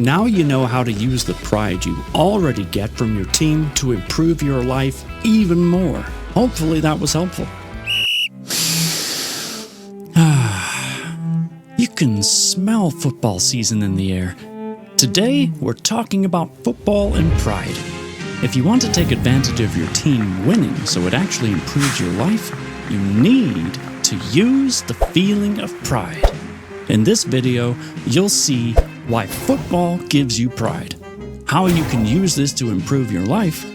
Now you know how to use the pride you already get from your team to improve your life even more. Hopefully that was helpful. You can smell football season in the air. Today, we're talking about football and pride. If you want to take advantage of your team winning so it actually improves your life, you need to use the feeling of pride. In this video, you'll see why football gives you pride, how you can use this to improve your life.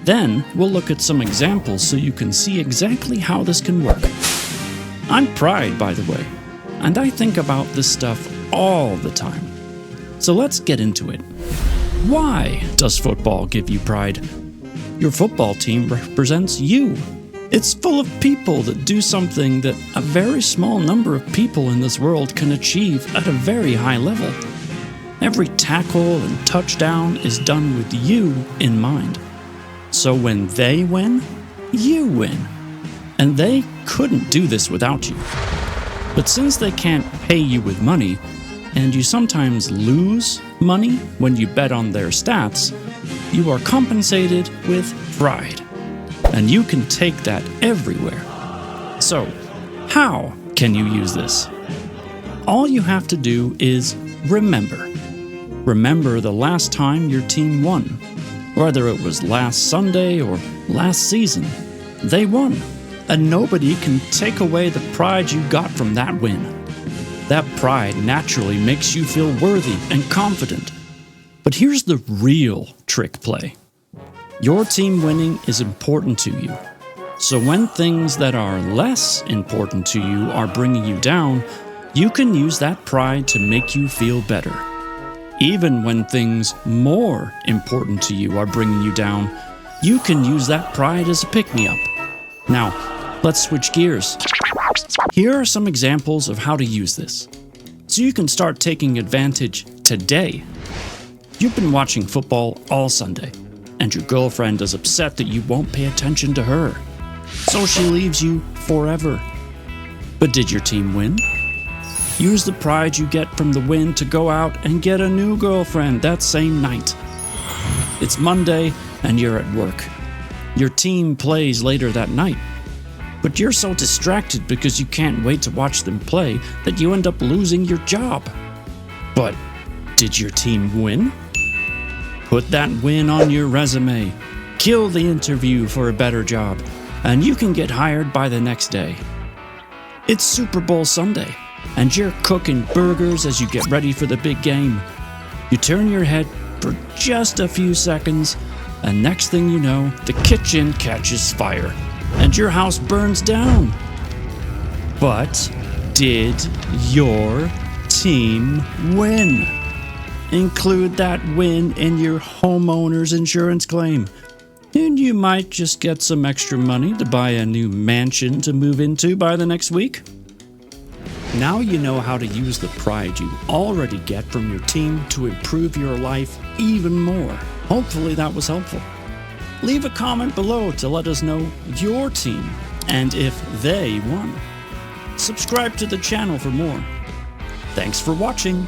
Then, we'll look at some examples so you can see exactly how this can work. I'm Pride, by the way, and I think about this stuff all the time. So let's get into it. Why does football give you pride? Your football team represents you. It's full of people that do something that a very small number of people in this world can achieve at a very high level. Every tackle and touchdown is done with you in mind. So when they win, you win. And they couldn't do this without you. But since they can't pay you with money, and you sometimes lose money when you bet on their stats, you are compensated with pride. And you can take that everywhere. So, how can you use this? All you have to do is remember. Remember the last time your team won. Whether it was last Sunday or last season, they won. And nobody can take away the pride you got from that win. That pride naturally makes you feel worthy and confident. But here's the real trick play. Your team winning is important to you. So when things that are less important to you are bringing you down, you can use that pride to make you feel better. Even when things more important to you are bringing you down, you can use that pride as a pick-me-up. Now, let's switch gears. Here are some examples of how to use this, so you can start taking advantage today. You've been watching football all Sunday, and your girlfriend is upset that you won't pay attention to her, so she leaves you forever. But did your team win? Use the pride you get from the win to go out and get a new girlfriend that same night. It's Monday, and you're at work. Your team plays later that night. But you're so distracted because you can't wait to watch them play that you end up losing your job. But did your team win? Put that win on your resume. Kill the interview for a better job, and you can get hired by the next day. It's Super Bowl Sunday, and you're cooking burgers as you get ready for the big game. You turn your head for just a few seconds, and next thing you know, the kitchen catches fire. And your house burns down. But did your team win? Include that win in your homeowner's insurance claim. And you might just get some extra money to buy a new mansion to move into by the next week. Now you know how to use the pride you already get from your team to improve your life even more. Hopefully that was helpful. Leave a comment below to let us know your team and if they won. Subscribe to the channel for more. Thanks for watching.